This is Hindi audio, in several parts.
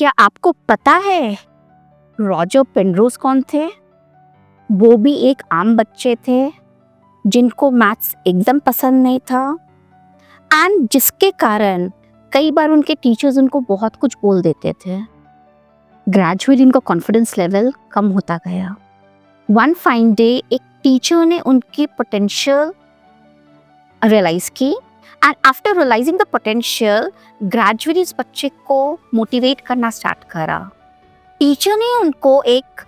क्या आपको पता है रॉजर पेनरोज कौन थे? वो भी एक आम बच्चे थे जिनको मैथ्स एकदम पसंद नहीं था एंड जिसके कारण कई बार उनके टीचर्स उनको बहुत कुछ बोल देते थे। ग्रेजुअली उनका कॉन्फिडेंस लेवल कम होता गया। वन फाइन डे एक टीचर ने उनकी पोटेंशियल रियलाइज की and after realising the potential gradually इस बच्चे को मोटिवेट करना स्टार्ट करा। टीचर ने उनको एक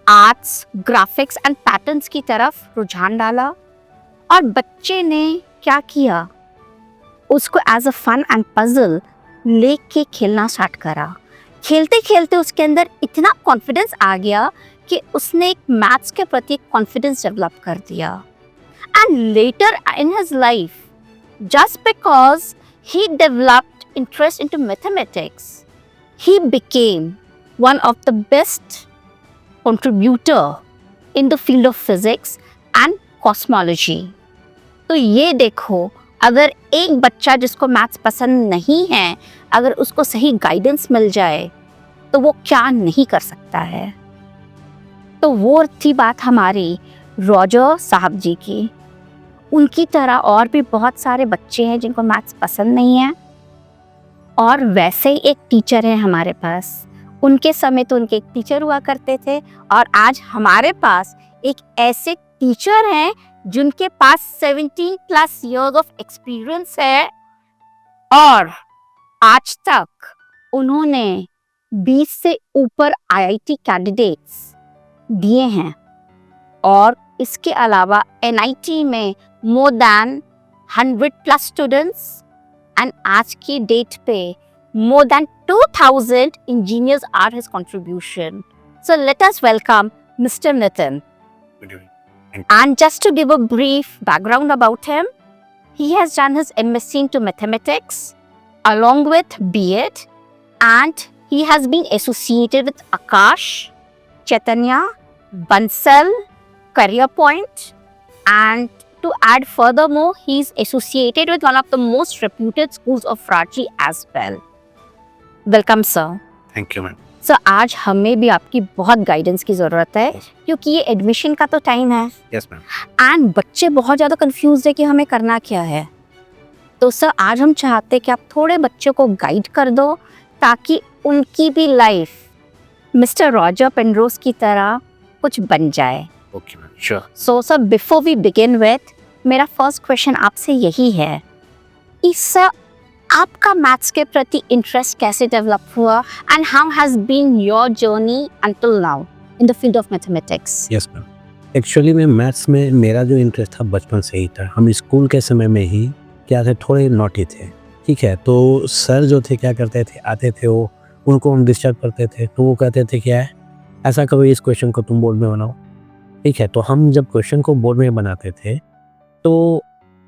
आर्ट्स, ग्राफिक्स एंड पैटर्न्स की तरफ रुझान डाला और बच्चे ने क्या किया, उसको as a fun and puzzle लेके खेलना स्टार्ट करा। खेलते खेलते उसके अंदर इतना कॉन्फिडेंस आ गया कि उसने एक मैथ्स के प्रति एक कॉन्फिडेंस डेवलप कर दिया। And later in his life, just because he developed interest into mathematics, he became one of the best contributor in the field of physics and cosmology। तो ये देखो, अगर एक बच्चा जिसको मैथ्स पसंद नहीं है, अगर उसको सही गाइडेंस मिल जाए तो वो क्या नहीं कर सकता है। तो वो थी बात हमारी रॉजर साहब जी की। उनकी तरह और भी बहुत सारे बच्चे हैं जिनको मैथ्स पसंद नहीं है और वैसे ही एक टीचर है हमारे पास। उनके समय तो उनके एक टीचर हुआ करते थे और आज हमारे पास एक ऐसे टीचर हैं जिनके पास 17+ years ऑफ एक्सपीरियंस है और आज तक उन्होंने 20 से ऊपर IIT कैंडिडेट्स दिए हैं और इसके अलावा NIT में मोर देन 100+ स्टूडेंट्स एंड आज की डेट पे more than 2000 engineers are his contribution. So let us welcome Mr. Nitin. Good evening. And just to give a brief background about him, he has done his MSc into mathematics along with B.Ed, and he has been associated with Akash, Chaitanya, Bansal, Career Point, and to add furthermore, he is associated with one of the most reputed schools of Ranchi as well. Welcome sir. Thank you ma'am. Sir आज हमें भी आपकी बहुत गाइडेंस की ज़रूरत है क्योंकि ये एडमिशन का तो टाइम है। Yes ma'am. एंड बच्चे बहुत ज़्यादा कंफ्यूज है कि हमें करना क्या है। तो सर आज हम चाहते हैं कि आप थोड़े बच्चों को गाइड कर दो ताकि उनकी भी लाइफ मिस्टर रॉजर पेनरोज की तरह कुछ बन जाए। Okay ma'am, sure. So sir before we begin with, मेरा फर्स्ट क्वेश्चन आपसे यही है कि सर आपका मैथ्स के प्रति इंटरेस्ट कैसे डेवलप हुआ and how has been your journey until now in the field of mathematics? Yes ma'am, actually मैं मैथ्स में मेरा जो इंटरेस्ट था बचपन से ही था। हम स्कूल के समय में ही क्या थे, थोड़े नॉटी थे, ठीक है। तो सर जो थे क्या करते थे, आते थे वो, उनको हम डिस्टर्ब करते थे तो वो कहते थे क्या है ऐसा करो, इस क्वेश्चन को तुम बोर्ड में बनाओ, ठीक है। तो हम जब क्वेश्चन को बोर्ड में बनाते थे तो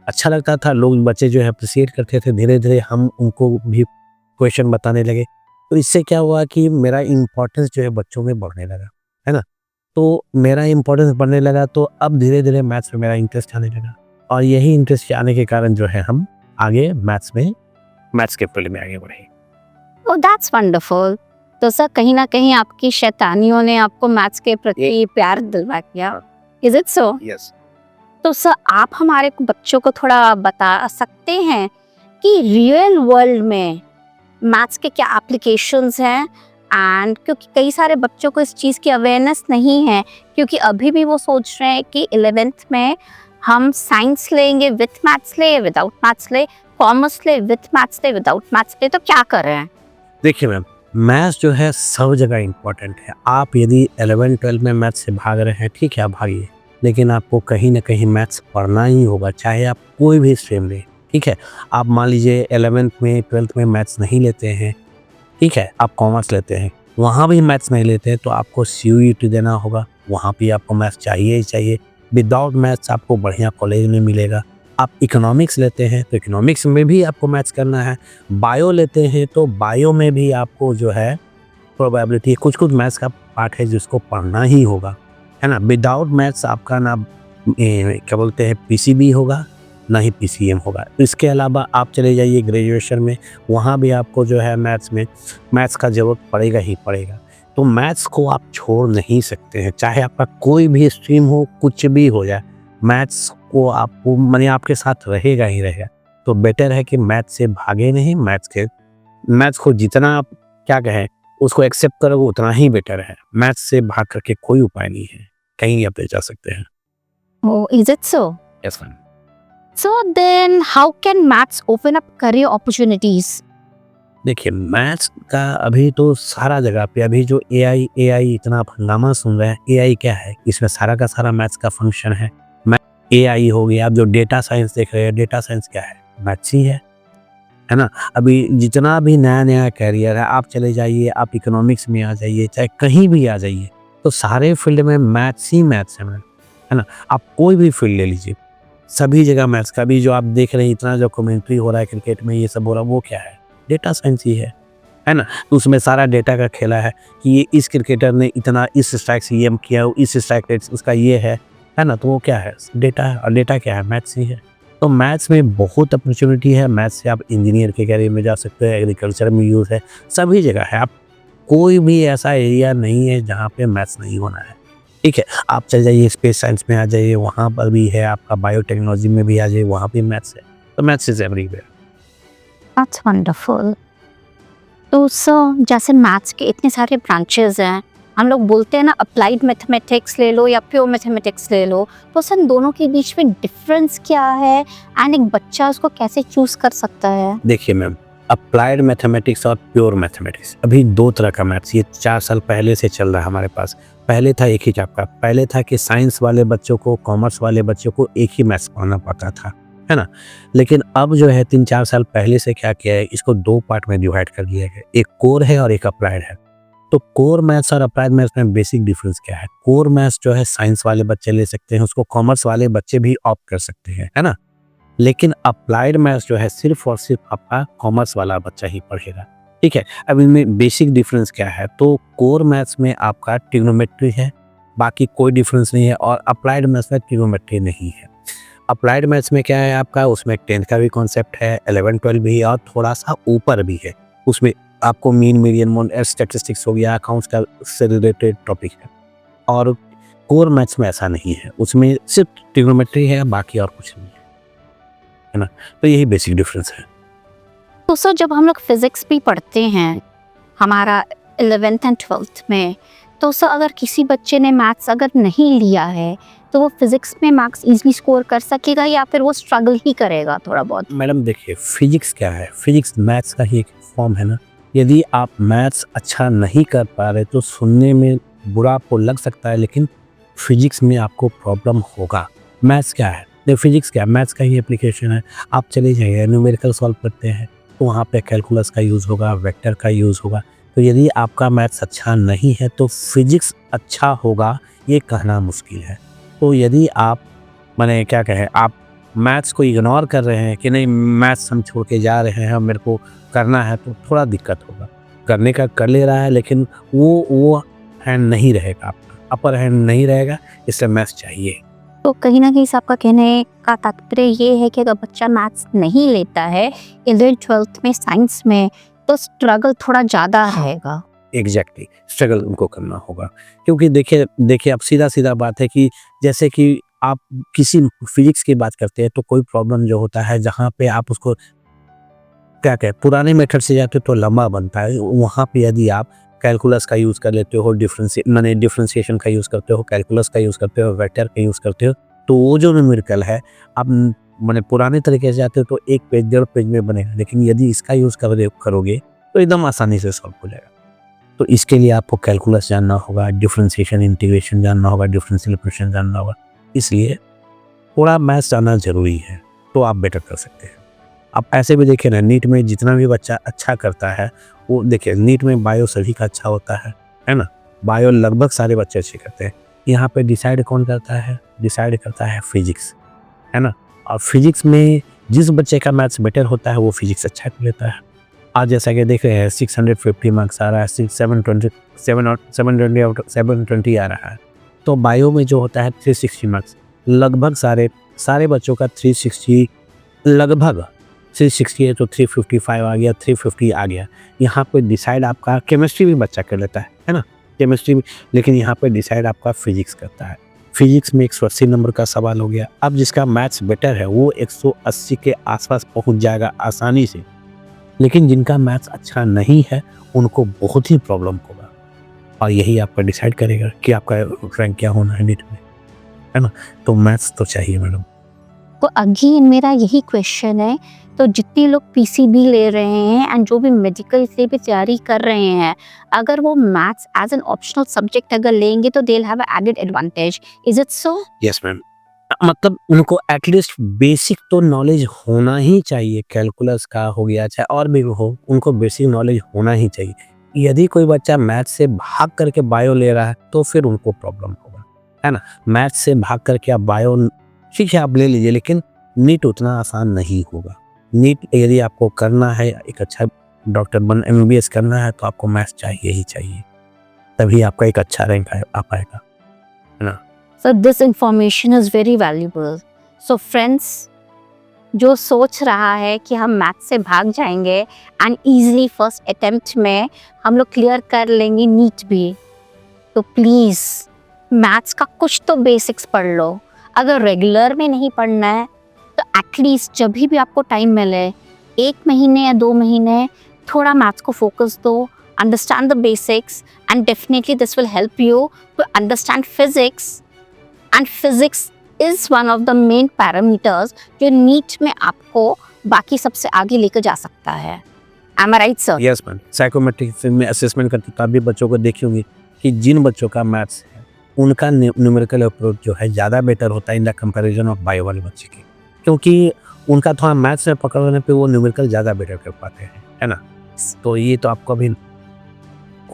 अच्छा लगता था, लोग बच्चे जो है अप्रिशिएट करते थे। धीरे धीरे हम उनको भी क्वेश्चन बताने लगे तो इससे क्या हुआ कि मेरा इम्पोर्टेंस जो है बच्चों में बढ़ने लगा, है ना। तो मेरा इम्पोर्टेंस बढ़ने लगा तो अब धीरे धीरे मैथ्स में मेरा इंटरेस्ट आने लगा और यही इंटरेस्ट आने के कारण जो है हम आगे मैथ्स के फील्ड में आगे बढ़े। Oh that's wonderful. तो सर कहीं ना कहीं आपकी शैतानियों ने आपको मैथ्स के प्रति प्यार दिलवा दिया, इज इट सो? यस। तो सर आप हमारे बच्चों को थोड़ा बता सकते हैं कि रियल वर्ल्ड में मैथ्स के क्या एप्लीकेशंस हैं? एंड क्योंकि कई सारे बच्चों को इस चीज़ की अवेयरनेस नहीं है, क्योंकि अभी भी वो सोच रहे हैं कि 11th में हम साइंस लेंगे विथ मैथ्स ले, विदाउट मैथ्स ले, कॉमर्स ले विथ मैथ्स ले, विदाउट मैथ्स ले, तो क्या कर रहे हैं? देखिए मैम, मैथ्स जो है सब जगह इम्पोर्टेंट है। आप यदि 11-12 में मैथ्स से भाग रहे हैं, ठीक है, आप भागिए, लेकिन आपको कहीं ना कहीं मैथ्स पढ़ना ही होगा, चाहे आप कोई भी स्ट्रीम लें, ठीक है। आप मान लीजिए 11th में 12th में मैथ्स नहीं लेते हैं, ठीक है, आप कॉमर्स लेते हैं, वहाँ भी मैथ्स नहीं लेते हैं तो आपको CUET देना होगा, वहाँ भी आपको मैथ्स चाहिए ही चाहिए। विदाउट मैथ्स आपको बढ़िया कॉलेज में मिलेगा। आप इकोनॉमिक्स लेते हैं तो इकोनॉमिक्स में भी आपको मैथ्स करना है। बायो लेते हैं तो बायो में भी आपको जो है प्रोबेबिलिटी कुछ मैथ्स का पार्ट है जिसको पढ़ना ही होगा, है ना। विदाउट मैथ्स आपका ना क्या बोलते हैं PCB होगा, ना ही पीसीएम होगा। तो इसके अलावा आप चले जाइए ग्रेजुएशन में, वहाँ भी आपको जो है मैथ्स का ज़रूरत पड़ेगा ही पड़ेगा। तो मैथ्स को आप छोड़ नहीं सकते हैं, चाहे आपका कोई भी स्ट्रीम हो, कुछ भी हो जाए, मैथ्स को आपको माने आपके साथ रहेगा ही रहेगा। तो बेटर है कि मैथ्स से भागे नहीं, मैथ्स को जितना आप क्या कहें उसको एक्सेप्ट करोगे उतना ही बेटर है। मैथ्स से भाग करके कोई उपाय नहीं है, कहीं आप ले जा सकते हैं। Oh, is it so? Yes ma'am. So then, how can maths open up career opportunities? देखिए मैथ्स का अभी तो सारा जगह पे अभी जो एआई इतना आप हंगामा सुन रहे हैं, एआई क्या है? इसमें सारा का सारा मैथ्स का फंक्शन है। एआई हो गया, आप जो डेटा साइंस देख रहे हैं, डेटा साइंस क्या है? मैथ्स ही है ना? अभी जितना भी नया कैरियर है, आप चले जाइए, आप इकोनॉमिक्स में आ जाइए, चाहे कहीं भी आ जाइए, तो सारे फील्ड में मैथ्स ही मैथ्स है मैम, है ना? आप कोई भी फील्ड ले लीजिए, सभी जगह मैथ्स का। भी जो आप देख रहे हैं इतना जो कमेंट्री हो रहा है क्रिकेट में, ये सब हो रहा है, वो क्या है? डेटा साइंस ही है ना? तो उसमें सारा डेटा का खेला है कि ये इस क्रिकेटर ने इतना इस स्ट्राइक से ये किया, इस स्ट्राइक रेट उसका ये है ना? तो वो क्या है? डेटा है। और डेटा क्या है? मैथ्स ही है। तो मैथ्स में बहुत अपॉर्चुनिटी है। मैथ्स से आप इंजीनियर के कैरियर में जा सकते हैं, एग्रीकल्चर में यूज़ है, सभी जगह है। आप कोई भी ऐसा एरिया नहीं है जहाँ पे मैथ्स नहीं होना है, ठीक है? आप चले जाइए स्पेस साइंस में आ जाइए, वहाँ पर भी है, आपका बायोटेक्नोलॉजी में भी आ जाइए, वहाँ भी मैथ्स है। तो maths is everywhere. That's wonderful. तो सर जैसे मैथ्स के इतने सारे ब्रांचेस हैं, हम लोग बोलते हैं ना अप्लाइड मैथमेटिक्स ले लो या प्योर मैथमेटिक्स ले लो, तो सर दोनों के बीच में डिफरेंस क्या है एंड एक बच्चा उसको कैसे चूज कर सकता है? देखिए मैम, अप्लाइड मैथमेटिक्स और प्योर मैथमेटिक्स अभी दो तरह का मैथ्स ये 4 साल पहले से चल रहा है हमारे पास। पहले था एक ही टाइप का, पहले था कि साइंस वाले बच्चों को, कॉमर्स वाले बच्चों को एक ही मैथ्स पढ़ाना पड़ता था, है ना? लेकिन अब जो है 3-4 साल पहले से क्या किया है, इसको 2 पार्ट में डिवाइड कर दिया गया। एक कोर है और एक अप्लाइड है। तो कोर मैथ्स और अप्लाइड मैथ्स में बेसिक डिफरेंस क्या है? कोर मैथ्स जो है साइंस वाले बच्चे ले सकते हैं, उसको कॉमर्स वाले बच्चे भी ऑप्ट कर सकते हैं, है ना? लेकिन अप्लाइड मैथ्स जो है सिर्फ और सिर्फ आपका कॉमर्स वाला बच्चा ही पढ़ेगा, ठीक है? अब इनमें बेसिक डिफरेंस क्या है? तो कोर मैथ्स में आपका ट्रिग्नोमेट्री है, बाकी कोई डिफरेंस नहीं है, और अप्लाइड मैथ्स में ट्रिग्नोमेट्री नहीं है। अप्लाइड मैथ्स में क्या है आपका, उसमें 10th का भी कॉन्सेप्ट है, 11-12 भी है, और थोड़ा सा ऊपर भी है। उसमें आपको मीन, मीडियन, मोड, स्टैटिस्टिक्स हो गया, अकाउंट्स का से रिलेटेड टॉपिक है। और कोर मैथ्स में ऐसा नहीं है, उसमें सिर्फ ट्रिग्नोमेट्री है, बाकी और कुछ नहीं है ना? तो यही बेसिक डिफरेंस है। तो सर जब हम लोग फिजिक्स भी पढ़ते हैं हमारा 11th एंड 12th में, तो सर अगर किसी बच्चे ने मैथ्स अगर नहीं लिया है तो वो फिजिक्स में मार्क्स इजीली स्कोर कर सकेगा या फिर वो स्ट्रगल ही करेगा थोड़ा बहुत? मैडम देखिए, फिजिक्स क्या है? फिजिक्स मैथ्स का ही एक फॉर्म है ना। यदि आप मैथ्स अच्छा नहीं कर पा रहे तो सुनने में बुरा आपको लग सकता है, लेकिन फिजिक्स में आपको प्रॉब्लम होगा। मैथ्स क्या है? फिजिक्स क्या है? मैथ्स का ही एप्लीकेशन है। आप चले जाइए, न्यूमेरिकल सॉल्व करते हैं तो वहाँ पे कैलकुलस का यूज़ होगा, वेक्टर का यूज़ होगा। तो यदि आपका मैथ्स अच्छा नहीं है तो फिजिक्स अच्छा होगा ये कहना मुश्किल है। तो यदि आप माने क्या कहें, आप मैथ्स को इग्नोर कर रहे हैं कि नहीं मैथ्स हम छोड़ के जा रहे हैं, मेरे को करना है, तो थोड़ा दिक्कत होगा। करने का कर ले रहा है, लेकिन वो हैंड नहीं रहेगा आपका, अपर हैंड नहीं रहेगा, इसलिए मैथ्स चाहिए। तो कहीं ना कहीं से आपका कहने का तात्पर्य ये है कि अगर बच्चा मैथ्स नहीं लेता है 11th 12th में साइंस में, तो स्ट्रगल थोड़ा ज़्यादा रहेगा। एग्जैक्टली स्ट्रगल उनको करना होगा, क्योंकि देखिए अब सीधा बात है कि जैसे कि आप किसी फिजिक्स की बात करते हैं तो कोई प्रॉब्लम जो होता है जहाँ पे आप उसको क्या कहें पुराने मेथड से जाते हो तो लंबा बनता है, वहाँ पे यदि आप कैलकुलस का यूज़ कर लेते हो, डिफरेंशिएशन का यूज़ करते हो, कैलकुलस का यूज़ करते हो, वेक्टर का यूज़ करते हो, तो वो जो न्यूमेरिकल है आप मैंने पुराने तरीके से जाते हो तो 1 पेज 1.5 पेज में बनेगा, लेकिन यदि इसका यूज़ करोगे तो एकदम आसानी से सॉल्व हो जाएगा। तो इसके लिए आपको कैलकुलस जानना होगा, डिफरेंशिएशन इंटीग्रेशन जानना होगा, डिफरेंशियल इक्वेशन जानना होगा, इसलिए थोड़ा मैथ्स जानना ज़रूरी है, तो आप बेटर कर सकते हैं। आप ऐसे भी देखिए ना, नीट में जितना भी बच्चा अच्छा करता है, वो देखिए नीट में बायो सभी का अच्छा होता है ना? बायो लगभग सारे बच्चे अच्छे करते हैं। यहाँ पे डिसाइड कौन करता है? डिसाइड करता है फिजिक्स, है ना? और फिजिक्स में जिस बच्चे का मैथ्स बेटर होता है वो फिजिक्स अच्छा कर लेता है। आज जैसा कि देख रहे हैं 650 मार्क्स आ रहा है, 720 आ रहा है, तो बायो में जो होता है 360 मार्क्स, लगभग सारे बच्चों का 360 लगभग 360 है तो 355 आ गया, 350 आ गया। यहाँ पे डिसाइड आपका केमिस्ट्री भी बच्चा कर लेता है ना? केमिस्ट्री भी, लेकिन यहाँ पे डिसाइड आपका फिजिक्स करता है। फिजिक्स में 180 नंबर का सवाल हो गया। अब जिसका मैथ्स बेटर है वो 180 के आसपास पहुँच जाएगा आसानी से, लेकिन जिनका मैथ्स अच्छा नहीं है उनको बहुत ही प्रॉब्लम होगा, और यही आपका डिसाइड करेगा कि आपका रैंक क्या होना है नीट में, है ना? तो मैथ्स तो चाहिए मैडम। तो अगेन मेरा यही क्वेश्चन है, तो जितने लोग पीसीबी ले रहे हैं एंड जो भी मेडिकल के लिए भी तैयारी कर रहे हैं, अगर वो maths as an optional subject अगर लेंगे तो they will have added advantage. Is it so? Yes ma'am, मतलब उनको एटलीस्ट बेसिक तो नॉलेज होना ही चाहिए। कैलकुलस का हो गया चाहे और भी हो, उनको बेसिक नॉलेज होना ही चाहिए। यदि कोई बच्चा मैथ्स से भाग करके बायो ले रहा है तो फिर उनको प्रॉब्लम होगा, है ना? मैथ्स से भाग करके आप बायो ठीक है आप ले लीजिए, लेकिन नीट उतना आसान नहीं होगा। नीट यदि आपको करना है, एक अच्छा डॉक्टर बन एमबीबीएस करना है, तो आपको मैथ्स चाहिए ही चाहिए, तभी आपका एक अच्छा रैंक आ पाएगा, है ना? So this information is very valuable. So friends, जो सोच रहा है कि हम मैथ्स से भाग जाएंगे एंड इजीली फर्स्ट अटेम्प्ट में हम लोग क्लियर कर लेंगे नीट भी, तो प्लीज़ मैथ्स का कुछ तो बेसिक्स पढ़ लो। अगर रेगुलर में नहीं पढ़ना है तो एटलीस्ट जब भी आपको टाइम मिले, 1 महीने या 2 महीने थोड़ा मैथ्स को फोकस दो, understand the basics, and definitely this will help you to understand physics, and physics is one of the main parameters जो नीट में आपको बाकी सबसे आगे लेकर जा सकता है। Am I right, sir? Yes ma'am, psychometric में असेसमेंट करती काफ़ी बच्चों को देखी होंगी कि जिन बच्चों का मैथ्स है उनका न्यूमेरिकल अप्रोच जो है ज़्यादा बेटर होता है in the comparison of bio वाले बच्चे की, क्योंकि उनका थोड़ा मैथ्स में पकड़ने पे वो न्यूमेरिकल ज़्यादा बेटर कर पाते हैं, है ना? तो ये तो आपको भी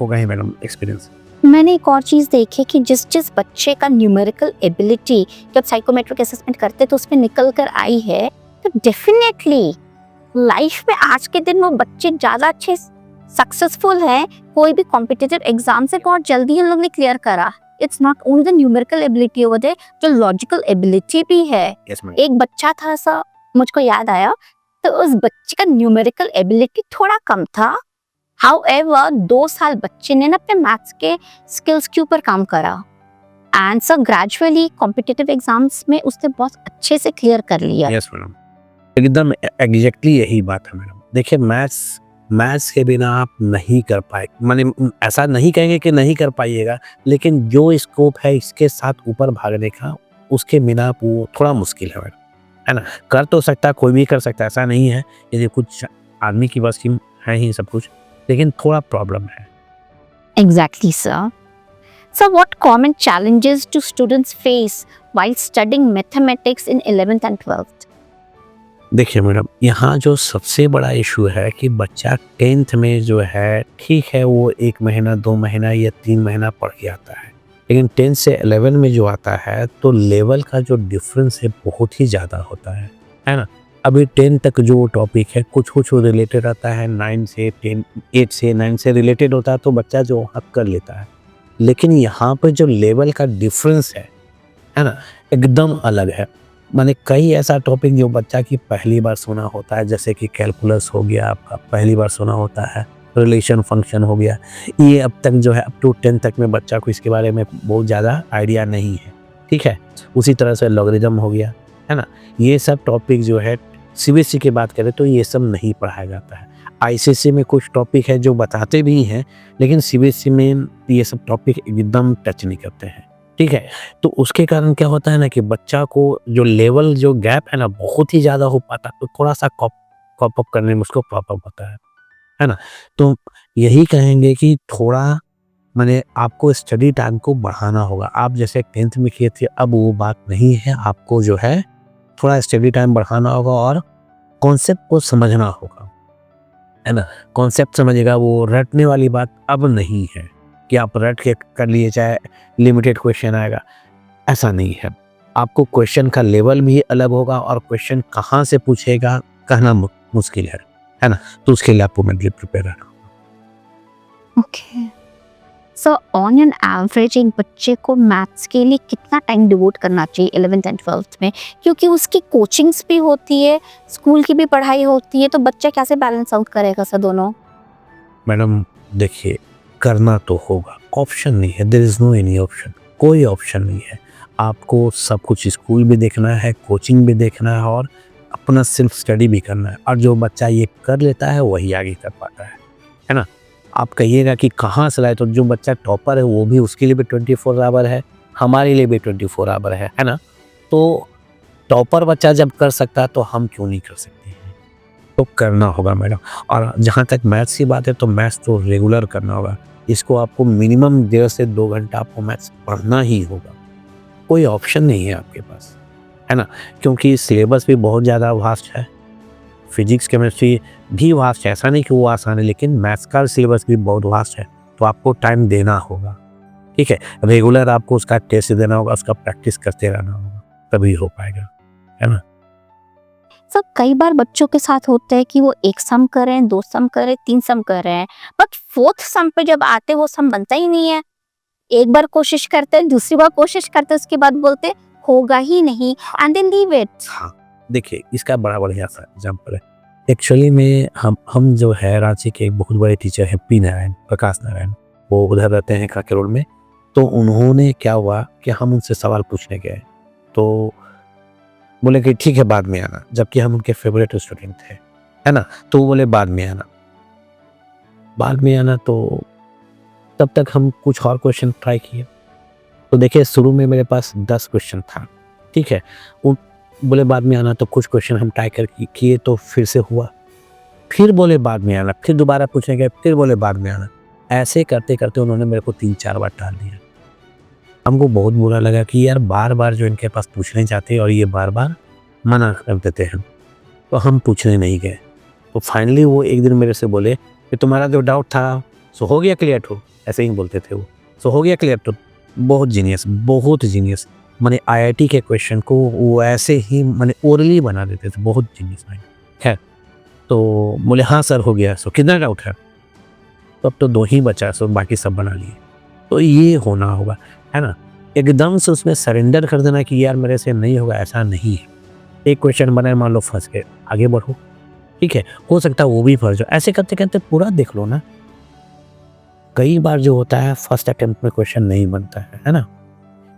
होगा ही मैडम एक्सपीरियंस। मैंने एक और चीज़ देखी कि जिस जिस बच्चे का न्यूमेरिकल एबिलिटी जब साइकोमेट्रिक असेसमेंट करते तो उसमें निकल कर आई है, तो डेफिनेटली लाइफ में आज के दिन वो बच्चे ज़्यादा अच्छे सक्सेसफुल हैं। कोई भी कॉम्पिटिटिव एग्जाम से बहुत जल्दी उन लोग ने क्लियर करा। It's not only the numerical ability over there, जो लॉजिकल एबिलिटी भी है। एक बच्चा था ऐसा, मुझको याद आया, तो उस बच्चे का न्यूमेरिकल एबिलिटी थोड़ा कम था, हाउएवर 2 साल बच्चे ने ना अपने मैथ्स के स्किल्स के ऊपर काम करा, and sir gradually competitive exams में उसने बहुत अच्छे से क्लियर कर लिया। यस मैडम, एकदम एग्जैक्टली यही बात है मैडम। देखिए मैथ्स के बिना आप नहीं कर पाए, माने ऐसा नहीं कहेंगे कि नहीं कर पाइएगा, लेकिन जो स्कोप है इसके साथ ऊपर भागने का, उसके बिना वो थोड़ा मुश्किल है मैडम, है ना? कर तो सकता है, कोई भी कर सकता है, ऐसा नहीं है, यदि कुछ आदमी की बस की है ही सब कुछ, लेकिन थोड़ा प्रॉब्लम है। Exactly, sir. So what common challenges do students face while studying mathematics in 11th and 12th? देखिए मैडम, यहाँ जो सबसे बड़ा इशू है कि बच्चा 10th में जो है, ठीक है वो 1 महीना 2 महीना या 3 महीना पढ़ के आता है, लेकिन 10 से 11 में जो आता है तो लेवल का जो डिफरेंस है बहुत ही ज़्यादा होता है ना? अभी 10 तक जो टॉपिक है कुछ रिलेटेड आता है, 9 से 10, 8 से 9 से रिलेटेड होता है, तो बच्चा जो हक कर लेता है, लेकिन यहाँ पर जो लेवल का डिफरेंस है ना, एकदम अलग है। माने कई ऐसा टॉपिक जो बच्चा की पहली बार सुना होता है, जैसे कि कैलकुलस हो गया आपका पहली बार सुना होता है, रिलेशन फंक्शन हो गया, ये अब तक जो है अप टू 10 तक में बच्चा को इसके बारे में बहुत ज़्यादा आइडिया नहीं है, ठीक है? उसी तरह से लॉगरिथम हो गया, है ना? ये सब टॉपिक जो है सीबीएसई की बात करें तो ये सब नहीं पढ़ाया जाता है। आईसीएसई में कुछ टॉपिक है जो बताते भी हैं, लेकिन सीबीएसई में ये सब टॉपिक एकदम टच नहीं करते हैं, ठीक है? तो उसके कारण क्या होता है ना कि बच्चा को जो लेवल जो गैप है ना बहुत ही ज़्यादा हो पाता है, तो थोड़ा सा कॉप अप करने में उसको प्रॉब्लम होता है ना? तो यही कहेंगे कि थोड़ा माने आपको स्टडी टाइम को बढ़ाना होगा। आप जैसे 10th में किए थे, अब वो बात नहीं है, आपको जो है थोड़ा स्टडी टाइम बढ़ाना होगा और कॉन्सेप्ट को समझना होगा, है ना? कॉन्सेप्ट समझेगा, वो रटने वाली बात अब नहीं है कि आप रट के कर लिए चाहे लिमिटेड क्वेश्चन आएगा, ऐसा नहीं है। आपको क्वेश्चन का लेवल भी अलग होगा और क्वेश्चन कहाँ से पूछेगा कहना मुश्किल है ना? तो उसके लिए आपको मेंटली प्रिपेयर रहना होगा। Okay. So on an average एक बच्चे को मैथ्स के लिए कितना टाइम डिवोट करना चाहिए 11th एंड 12th में, क्योंकि उसकी कोचिंग्स भी होती है, स्कूल की भी पढ़ाई होती है, तो बच्चा कैसे बैलेंस आउट करेगा सर दोनों? मैडम देखिए, करना तो होगा, ऑप्शन नहीं है, there is no any option, कोई ऑप्शन नहीं है। आपको सब कुछ स्कूल भी देखना है, कोचिंग भी देखना है और अपना सेल्फ स्टडी भी करना है, और जो बच्चा ये कर लेता है वही आगे कर पाता है ना? आप कहिएगा कि कहाँ से लाए, तो जो बच्चा टॉपर है वो भी, उसके लिए भी 24 आवर है, हमारे लिए भी 24 आवर है ना? तो टॉपर बच्चा जब कर सकता है तो हम क्यों नहीं कर सकते हैं? तो करना होगा मैडम। और जहाँ तक मैथ्स की बात है, तो मैथ्स तो रेगुलर करना होगा। इसको आपको मिनिमम 1.5 से 2 घंटा आपको मैथ्स पढ़ना ही होगा, कोई ऑप्शन नहीं है आपके पास, है ना? क्योंकि सिलेबस भी बहुत ज़्यादा वास्ट है, फिजिक्स केमिस्ट्री भी वास्ट है, ऐसा नहीं कि वो आसान है, लेकिन मैथ्स का सिलेबस भी बहुत वास्ट है, तो आपको टाइम देना होगा, ठीक है? रेगुलर आपको उसका टेस्ट देना होगा, उसका प्रैक्टिस करते रहना होगा, तभी हो पाएगा, है ना? सर कई बार बच्चों के साथ होता है कि वो एक सम कर रहे हैं, 2 सम कर रहे हैं, 3 सम कर रहे हैं, बट 4th सम पे जब आते हैं वो सम बनता ही नहीं है। एक बार कोशिश करते हैं, दूसरी बार कोशिश करते हैं, उसके बाद बोलते हैं, होगा ही नहीं एंड देन लीव इट। हाँ, देखिए इसका बड़ा बढ़िया सा एग्जाम्पल है। एक्चुअली में हम जो है रांची के एक बहुत बड़े टीचर हैं पी नारायण, प्रकाश नारायण, वो उधर रहते हैं कांके रोड में। तो उन्होंने क्या हुआ कि हम उनसे सवाल पूछने गए, तो बोले कि ठीक है बाद में आना, जबकि हम उनके फेवरेट स्टूडेंट थे, है ना? तो वो बोले बाद में आना, बाद में आना। तो तब तक हम कुछ और क्वेश्चन ट्राई किए। तो देखिए शुरू में मेरे पास 10 क्वेश्चन था, ठीक है? वो बोले बाद में आना, तो कुछ क्वेश्चन हम ट्राई कर किए, तो फिर से हुआ, फिर बोले बाद में आना, फिर दोबारा पूछने गए, फिर बोले बाद में आना। ऐसे करते करते उन्होंने मेरे को 3-4 बार टाल दिया। हमको बहुत बुरा लगा कि यार बार बार जो इनके पास पूछने जाते और ये बार बार मना कर देते हैं, तो हम पूछने नहीं गए। तो फाइनली वो एक दिन मेरे से बोले कि तुम्हारा जो डाउट था सो हो गया क्लियर तो, ऐसे ही बोलते थे वो, सो हो गया क्लियर तो। बहुत जीनियस माने आईआईटी के क्वेश्चन को वो ऐसे ही माने ओरली बना देते थे, बहुत जीनियस माइंड। खैर, तो बोले हाँ सर हो गया, सो कितना डाउट है? तो अब तो 2 ही बचा, सो बाकी सब बना लिए। तो ये होना होगा, है ना? एकदम से उसमें सरेंडर कर देना कि यार मेरे से नहीं होगा, ऐसा नहीं है। एक क्वेश्चन बनाए, मान लो फंस गए, आगे बढ़ो, ठीक है? हो सकता है वो भी फंस जाओ। ऐसे करते करते पूरा देख लो ना। कई बार जो होता है फर्स्ट अटेम्प्ट में क्वेश्चन नहीं बनता है ना?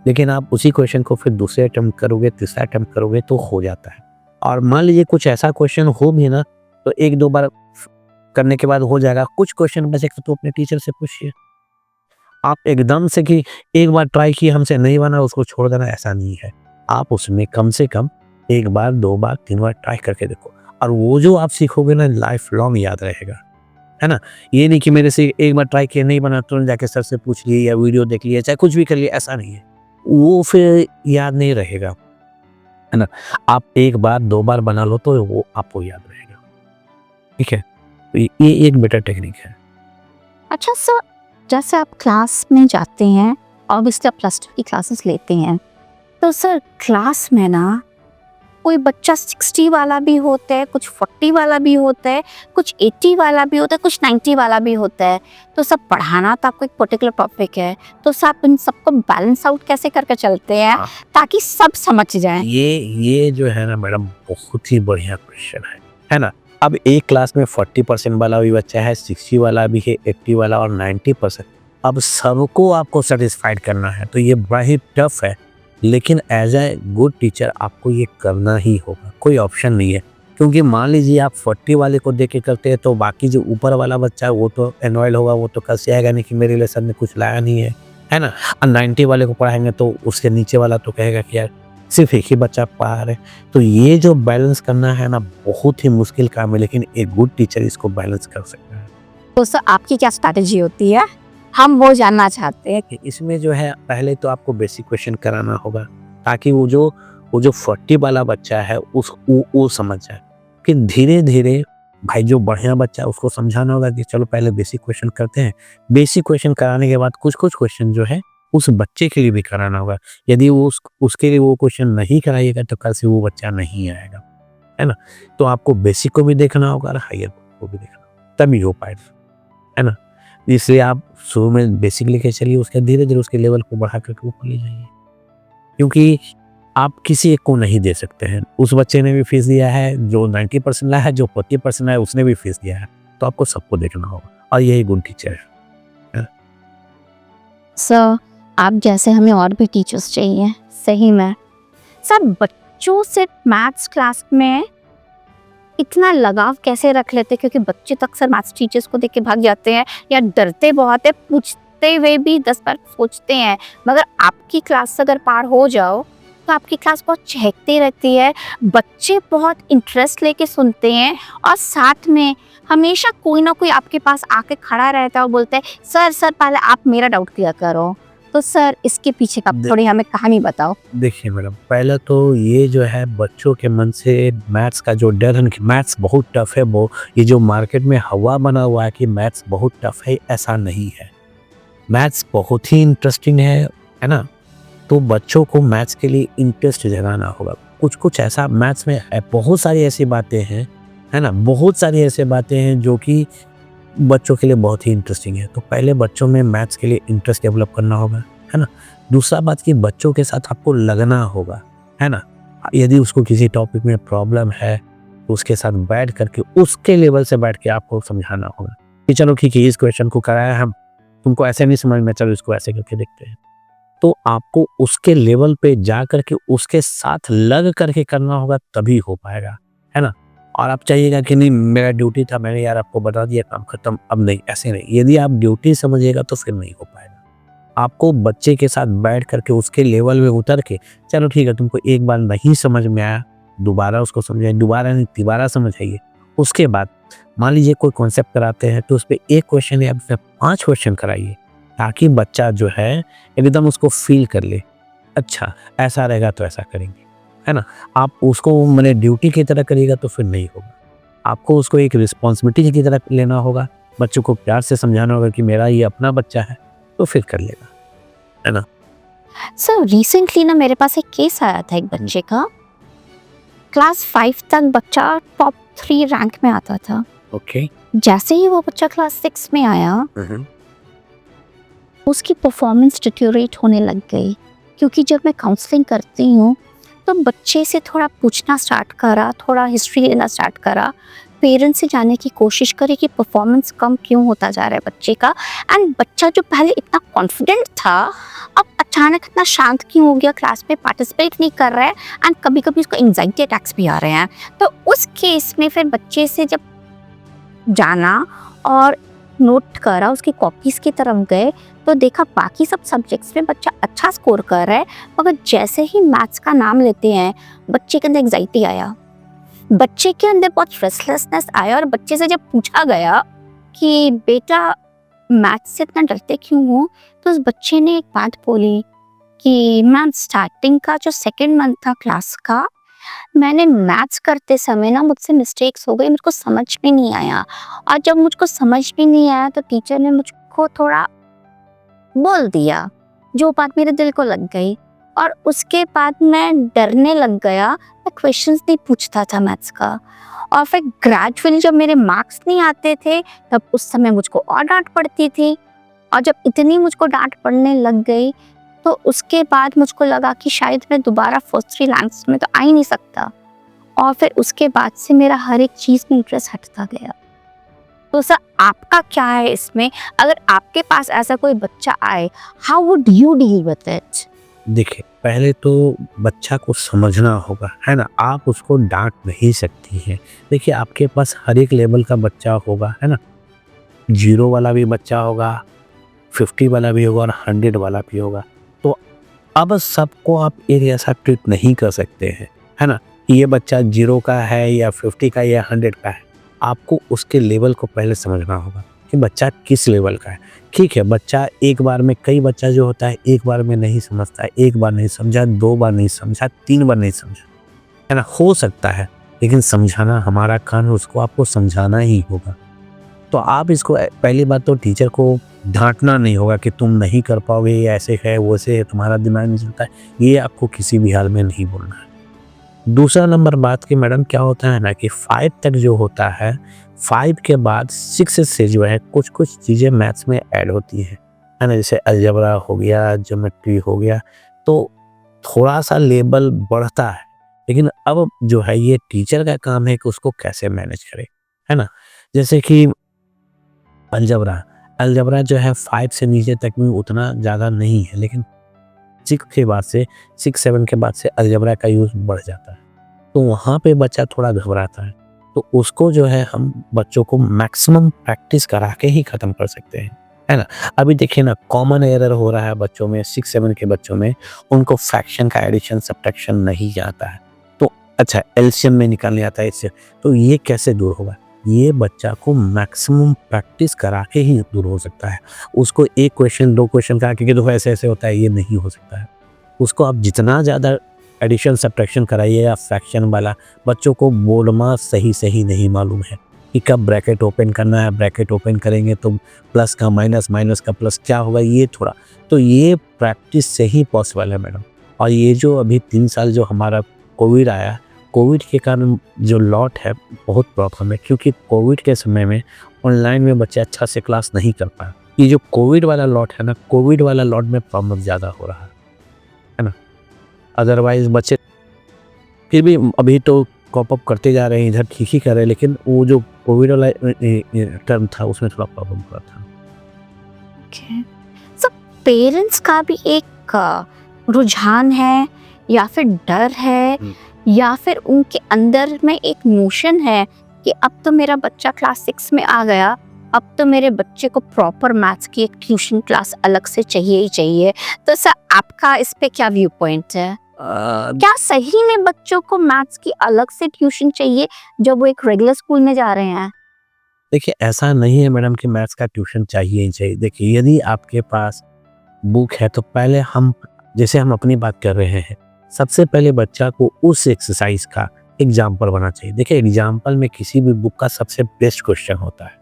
लेकिन आप उसी क्वेश्चन को फिर दूसरे अटेम्प्ट करोगे, तीसरा अटेम्प्ट करोगे तो हो जाता है। और मान लीजिए कुछ ऐसा क्वेश्चन हो भी ना, तो 1-2 बार करने के बाद हो जाएगा। कुछ क्वेश्चन बचेगा तो अपने टीचर से पूछिए। आप एकदम से कि एक बार ट्राई किए हमसे नहीं बना उसको छोड़ देना, ऐसा नहीं है। आप उसमें कम से कम 1 बार, 2 बार, 3 बार ट्राई करके देखो, और वो जो आप सीखोगे ना लाइफ लॉन्ग याद रहेगा, है ना? ये नहीं कि मेरे से एक बार ट्राई किया नहीं बना, तुरंत जाके सर से पूछ लिए या वीडियो देख लिया, चाहे कुछ भी कर लिया, ऐसा नहीं है। वो फिर याद नहीं रहेगा, है ना? आप 1 बार 2 बार बना लो तो वो आपको याद रहेगा, ठीक है? तो ये एक बेटर टेक्निक है। अच्छा सर, जैसे आप क्लास में जाते हैं, ऑब्वियसली आप +2 की क्लासेस लेते हैं, तो सर क्लास में ना कोई बच्चा 60 वाला भी होता है, कुछ 40 वाला भी होता है, कुछ 80 वाला भी होता है, कुछ 90 वाला भी होता है। तो सब पढ़ाना तो आपको एक पर्टिकुलर टॉपिक है, तो सब इन सबको बैलेंस आउट कैसे करके चलते हैं ताकि सब समझ जाएं? ये जो है ना मैडम, बहुत ही बढ़िया क्वेश्चन है ना? अब एक क्लास में 40% वाला भी बच्चा है, 60 वाला भी है, 80 वाला और 90%। अब सबको आपको सेटिस्फाइड करना है, तो ये बड़ा ही टफ है। लेकिन एज ए गुड टीचर आपको ये करना ही होगा, कोई ऑप्शन नहीं है। क्योंकि मान लीजिए आप 40 वाले को देख के करते हैं, तो बाकी जो ऊपर वाला बच्चा है वो तो एनॉयड होगा, वो तो कल से आएगा नहीं कि मेरे लिए सर ने कुछ लाया नहीं है ना? और 90 वाले को पढ़ाएंगे तो उसके नीचे वाला तो कहेगा कि यार सिर्फ एक ही बच्चा पढ़ा रहे। तो ये जो बैलेंस करना है ना, बहुत ही मुश्किल काम है, लेकिन एक गुड टीचर इसको बैलेंस कर सकता है। तो सर आपकी क्या स्ट्रैटेजी होती है, हम वो जानना चाहते हैं। कि इसमें जो है पहले तो आपको बेसिक क्वेश्चन कराना होगा, ताकि वो जो 40 वाला बच्चा है वो समझ जाए। फिर धीरे धीरे भाई जो बढ़िया बच्चा है उसको समझाना होगा कि चलो पहले बेसिक क्वेश्चन करते हैं। बेसिक क्वेश्चन कराने के बाद कुछ क्वेश्चन जो है उस बच्चे के लिए भी कराना होगा। यदि वो उसके लिए वो क्वेश्चन नहीं कराइएगा तो कल से वो बच्चा नहीं आएगा, है ना? तो आपको बेसिक को भी देखना होगा और हायर को भी देखना होगा, तभी हो पाएगा, है ना? इसलिए आप शुरू में बेसिक लेके चलिए, उसके धीरे-धीरे उसके लेवल को बढ़ा कर के ऊपर ले जाइए। क्योंकि आप किसी एक को नहीं दे सकते हैं। उस बच्चे ने भी फीस दिया है, जो 90% लाया है, जो 40% लाया है, उसने भी फीस दिया है। तो आपको सबको देखना होगा और यही गुड टीचर है। सर, आप जैसे हमें और भी टीचर्स चाहिए, सही में। सर, बच्चों से मैथ्स क्लास में इतना लगाव कैसे रख लेते, क्योंकि बच्चे तो अक्सर मैथ्स टीचर्स को देख के भाग जाते हैं या डरते बहुत है, पूछते हुए भी 10 बार सोचते हैं। मगर आपकी क्लास से अगर पार हो जाओ तो आपकी क्लास बहुत चहकती रहती है, बच्चे बहुत इंटरेस्ट लेके सुनते हैं और साथ में हमेशा कोई ना कोई आपके पास आके खड़ा रहता है और बोलता है सर सर पहले आप मेरा डाउट क्लियर करो। तो सर, इसके पीछे का थोड़ी हमें कहानी बताओ। देखिए मैडम, पहला तो ये जो है बच्चों के मन से मैथ्स का जो डर है कि मैथ्स बहुत टफ है, वो ये जो मार्केट में हवा बना हुआ है कि मैथ्स बहुत टफ है, ऐसा नहीं है। मैथ्स बहुत ही इंटरेस्टिंग है ना। तो बच्चों को मैथ्स के लिए इंटरेस्ट जगाना होगा। कुछ कुछ ऐसा मैथ्स में है, बहुत सारी ऐसी बातें हैं, है ना, बहुत सारी ऐसी बातें हैं जो कि बच्चों के लिए बहुत ही इंटरेस्टिंग है। तो पहले बच्चों में मैथ्स के लिए इंटरेस्ट डेवलप करना होगा, है ना। दूसरा बात कि बच्चों के साथ आपको लगना होगा, है ना। यदि उसको किसी टॉपिक में प्रॉब्लम है तो उसके साथ बैठ करके उसके लेवल से बैठ के आपको समझाना होगा कि चलो ठीक है, इस क्वेश्चन को कराया हम, तुमको ऐसे नहीं समझ में, चलो इसको ऐसे करके देखते हैं। तो आपको उसके लेवल पे जा करके उसके साथ लग करके करना होगा, तभी हो पाएगा, है ना। और आप चाहिएगा कि नहीं मेरा ड्यूटी था, मैंने यार आपको बता दिया, काम खत्म, अब नहीं, ऐसे नहीं। यदि आप ड्यूटी समझिएगा तो फिर नहीं हो पाएगा। आपको बच्चे के साथ बैठ करके उसके लेवल में उतर के, चलो ठीक है तुमको एक बार नहीं समझ में आया, दोबारा उसको समझाइए, दोबारा नहीं तिबारा समझाइए। उसके बाद मान लीजिए कोई कॉन्सेप्ट कराते हैं तो उस पर 1 क्वेश्चन या फिर 5 क्वेश्चन कराइए, ताकि बच्चा जो है एकदम उसको फील कर ले, अच्छा ऐसा रहेगा तो ऐसा करेंगे, है ना। आप उसको मैंने ड्यूटी की तरह करिएगा तो फिर नहीं होगा। आपको उसको एक रिस्पॉन्सिबिलिटी की तरह लेना होगा, बच्चों को प्यार से समझाना होगा कि मेरा ये अपना बच्चा है, तो फिर कर लेगा, है ना। सर, रिसेंटली ना मेरे पास एक केस आया था, एक बच्चे का। क्लास 5 तक बच्चा टॉप 3 रैंक में आता था। ओके। जैसे ही वो बच्चा क्लास 6 में आया, उसकी परफॉर्मेंस डिटेरियोरेट होने लग गई। क्योंकि जब मैं काउंसलिंग करती हूँ तो बच्चे से थोड़ा पूछना स्टार्ट करा, थोड़ा हिस्ट्री लेना स्टार्ट करा, पेरेंट्स से जानने की कोशिश करी कि परफॉर्मेंस कम क्यों होता जा रहा है बच्चे का। एंड बच्चा जो पहले इतना कॉन्फिडेंट था, अब अचानक इतना शांत क्यों हो गया, क्लास में पार्टिसिपेट नहीं कर रहा है एंड कभी कभी उसको एंजाइटी अटैक्स भी आ रहे हैं। तो उस केस में फिर बच्चे से जब जाना और नोट करा, उसकी कॉपीज़ की तरफ गए तो देखा बाकी सब सब्जेक्ट्स में बच्चा अच्छा स्कोर कर रहा है, मगर जैसे ही मैथ्स का नाम लेते हैं बच्चे के अंदर एंजाइटी आया, बच्चे के अंदर बहुत रेस्टलेसनेस आया। और बच्चे से जब पूछा गया कि बेटा मैथ्स से इतना डरते क्यों हो, तो उस बच्चे ने एक बात बोली कि मैम स्टार्टिंग का जो 2nd मंथ था क्लास का, मैंने मैथ्स करते समय ना मुझसे मिस्टेक्स हो गई, मुझको समझ में नहीं आया। और जब मुझको समझ में नहीं आया तो टीचर ने मुझको थोड़ा बोल दिया, जो बात मेरे दिल को लग गई। और उसके बाद मैं डरने लग गया, मैं क्वेश्चंस नहीं पूछता था मैथ्स का। और फिर ग्रेजुअली जब मेरे मार्क्स नहीं आते थे तब उस समय मुझको और डांट पड़ती थी। और जब इतनी मुझको डांट पड़ने लग गई तो उसके बाद मुझको लगा कि शायद मैं दोबारा फर्स्ट 3 रैंक्स में तो आ ही नहीं सकता। और फिर उसके बाद से मेरा हर एक चीज़ में इंटरेस्ट हटता गया। तो सर, आपका क्या है इसमें? अगर आपके पास ऐसा कोई बच्चा आए, how would you deal with it? देखिए, पहले तो बच्चा को समझना होगा, है ना। आप उसको डांट नहीं सकती हैं। देखिए, आपके पास हर एक लेवल का बच्चा होगा, है ना। 0 वाला भी बच्चा होगा, 50 वाला भी होगा और 100 वाला भी होगा। तो अब सबको आप एक ऐसा ट्रीट नहीं कर सकते हैं, है ना। ये बच्चा 0 का है या 50 का या 100 का है। आपको उसके लेवल को पहले समझना होगा कि बच्चा किस लेवल का है। ठीक है, बच्चा एक बार में, कई बच्चा जो होता है एक बार में नहीं समझता है, 1 बार नहीं समझा, 2 बार नहीं समझा, 3 बार नहीं समझा, है ना। हो सकता है, लेकिन समझाना हमारा काम है, उसको आपको समझाना ही होगा। तो आप इसको पहली बात तो टीचर को डांटना नहीं होगा कि तुम नहीं कर पाओगे, ये ऐसे है वैसे है, तुम्हारा दिमाग नहीं चलता है, ये आपको किसी भी हाल में नहीं बोलना है। दूसरा नंबर बात कि मैडम क्या होता है ना कि 5 तक जो होता है 5 के बाद 6 से जो है कुछ चीज़ें मैथ्स में ऐड होती हैं, है ना? जैसे अलजेब्रा हो गया, ज्योमेट्री हो गया, तो थोड़ा-सा लेवल बढ़ता है। लेकिन अब जो है ये टीचर का काम है कि उसको कैसे मैनेज करे, है ना? जैसे कि अलजेब्रा, अलजेब्रा जो है 5 से नीचे तक में उतना ज़्यादा नहीं है, लेकिन 6 के बाद से 6-7 के बाद से अलजेब्रा का यूज़ बढ़ जाता है। तो वहाँ पे बच्चा थोड़ा घबराता है। तो उसको जो है हम बच्चों को मैक्सिमम प्रैक्टिस करा के ही ख़त्म कर सकते हैं, है ना? अभी देखिए ना, कॉमन एरर हो रहा है बच्चों में, 6-7 के बच्चों में, उनको फ्रैक्शन का एडिशन सब्ट्रैक्शन नहीं आता है। तो अच्छा, एलसीएम में निकालने आता है इससे, तो ये कैसे दूर होगा? ये बच्चा को मैक्सिमम प्रैक्टिस करा के ही दूर हो सकता है। उसको 1 क्वेश्चन 2 क्वेश्चन करा के कि देखो ऐसे-ऐसे होता है, ये नहीं हो सकता है। उसको आप जितना ज़्यादा एडिशन सब्ट्रैक्शन कराइए या फ्रैक्शन वाला, बच्चों को बोर्डमा सही नहीं मालूम है कि कब ब्रैकेट ओपन करना है, ब्रैकेट ओपन करेंगे तो प्लस का माइनस, माइनस का प्लस क्या होगा, ये थोड़ा, तो ये प्रैक्टिस से ही पॉसिबल है मैडम। और ये जो अभी 3 साल जो हमारा कोविड आया, कोविड के कारण जो लॉट है बहुत प्रॉब्लम है, क्योंकि कोविड के समय में ऑनलाइन में बच्चे अच्छा से क्लास नहीं कर पाए। ये जो कोविड वाला लॉट है ना, कोविड वाला लॉट में प्रॉब्लम ज़्यादा हो रहा है ना? अदरवाइज़ बच्चे फिर भी अभी तो कॉप अप करते जा रहे हैं, इधर ठीक ही कर रहे हैं, लेकिन वो जो कोविड वाला टर्म था उसमें थोड़ा प्रॉब्लम हुआ था। ओके, सो पेरेंट्स का भी एक रुझान है या फिर डर है या फिर उनके अंदर में एक नोशन है कि अब तो मेरा बच्चा क्लास 6 में आ गया, अब तो मेरे बच्चे को प्रॉपर मैथ्स की एक ट्यूशन क्लास अलग से चाहिए ही चाहिए। तो सर, आपका इस पे क्या व्यू पॉइंट है? क्या सही में बच्चों को मैथ्स की अलग से ट्यूशन चाहिए जब वो एक रेगुलर स्कूल में जा रहे हैं? देखिए, ऐसा नहीं है मैडम कि मैथ्स का ट्यूशन चाहिए ही चाहिए। देखिए, यदि आपके पास बुक है तो पहले हम, जैसे हम अपनी बात कर रहे हैं, सबसे पहले बच्चा को उस एक्सरसाइज का एग्जाम्पल बना चाहिए। देखिए, एग्जाम्पल में किसी भी बुक का सबसे बेस्ट क्वेश्चन होता है।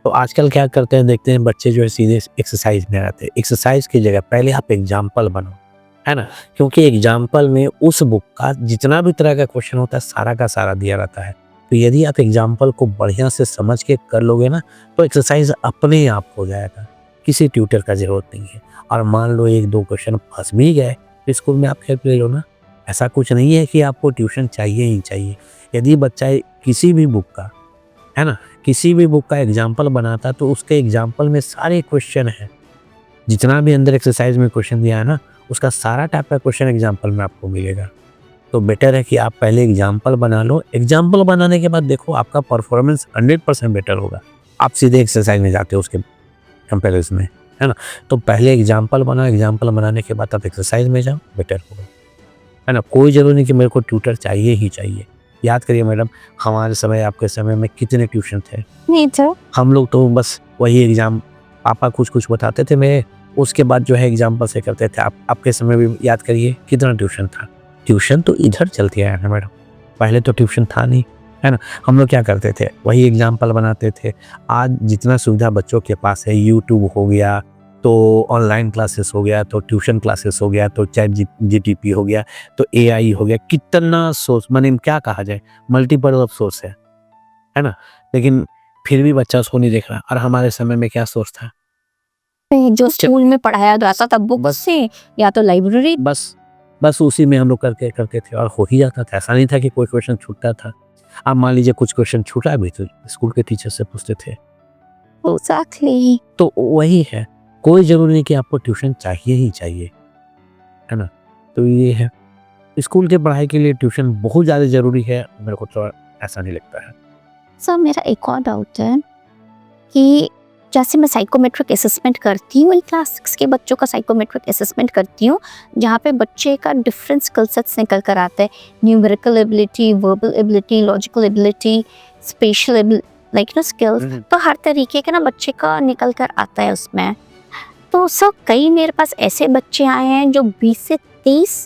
तो आजकल क्या करते हैं, देखते हैं बच्चे जो है सीधे एक्सरसाइज में आते हैं। एक्सरसाइज की जगह पहले आप एग्जाम्पल बनाओ, है ना? क्योंकि एग्जाम्पल में उस बुक का जितना भी तरह का क्वेश्चन होता है सारा का सारा दिया रहता है। तो यदि आप एग्जाम्पल को बढ़िया से समझ के कर लोगे ना, तो एक्सरसाइज अपने आप हो जाएगा, किसी ट्यूटर का जरूरत नहीं है। और मान लो 1-2 क्वेश्चन फंस भी गए तो स्कूल में आप हेल्प ले लो ना। ऐसा कुछ नहीं है कि आपको ट्यूशन चाहिए ही चाहिए। यदि बच्चा किसी भी बुक का, है ना, किसी भी बुक का एग्जाम्पल बनाता तो उसके एग्जाम्पल में सारे क्वेश्चन हैं, जितना भी अंदर एक्सरसाइज में क्वेश्चन दिया है ना, उसका सारा टाइप का क्वेश्चन एग्जाम्पल में आपको मिलेगा। तो बेटर है कि आप पहले एग्जाम्पल बना लो। एग्जाम्पल बनाने के बाद देखो आपका परफॉर्मेंस 100% बेटर होगा। आप सीधे एक्सरसाइज में जाते हो उसके कंपेरिजन में, है ना? तो पहले एग्जाम्पल बनाओ, एग्जाम्पल बनाने के बाद आप एक्सरसाइज में जाओ, बेटर होगा, है ना? कोई ज़रूरी नहीं कि मेरे को ट्यूटर चाहिए ही चाहिए। याद करिए मैडम, हमारे समय आपके समय में कितने ट्यूशन थे? नहीं तो हम लोग तो बस वही एग्जाम, पापा कुछ बताते थे, मैं उसके बाद जो है एग्जाम्पल से करते थे। आपके समय भी याद करिए कितना ट्यूशन था। ट्यूशन तो इधर चलती आया है मैडम, पहले तो ट्यूशन था नहीं, है ना? हम लोग क्या करते थे, वही एग्जाम्पल बनाते थे। आज जितना सुविधा बच्चों के पास है, यूट्यूब हो गया, तो ऑनलाइन क्लासेस हो गया, तो ट्यूशन क्लासेस हो गया, तो चैट जीटीपी हो गया, तो एआई हो गया, कितना सोर्स, माने क्या कहा जाए, मल्टीपल ऑफ सोर्स है ना? लेकिन फिर भी बच्चा उसको नहीं देख रहा। और हमारे समय में क्या सोर्स था? जो स्कूल में पढ़ाया जाता था बुक से या तो लाइब्रेरी, बस उसी में हम लोग करते थे और हो ही जाता था। ऐसा नहीं था कि कोई क्वेश्चन छूटता था। अब मान लीजिए कुछ क्वेश्चन छूटा भी तो स्कूल के टीचर से पूछते थे। एग्जैक्टली। तो वही है, कोई जरूरी नहीं कि आपको ट्यूशन चाहिए ही चाहिए, है ना? तो ये है, स्कूल के पढ़ाई के लिए ट्यूशन बहुत ज़्यादा ज़रूरी है, मेरे को तो ऐसा नहीं लगता है। सर, मेरा एक और डाउट है कि जैसे मैं साइकोमेट्रिक असेसमेंट करती हूँ, क्लास 6 के बच्चों का साइकोमेट्रिक असेसमेंट करती हूँ, जहाँ पे बच्चे का डिफरेंट स्किल सेट्स निकल कर आता है, numerical ability, verbal ability, logical ability, special skills, तो हर तरीके के ना बच्चे का निकल कर आता है उसमें। तो सर, कई मेरे पास ऐसे बच्चे आए हैं जो 20 से 30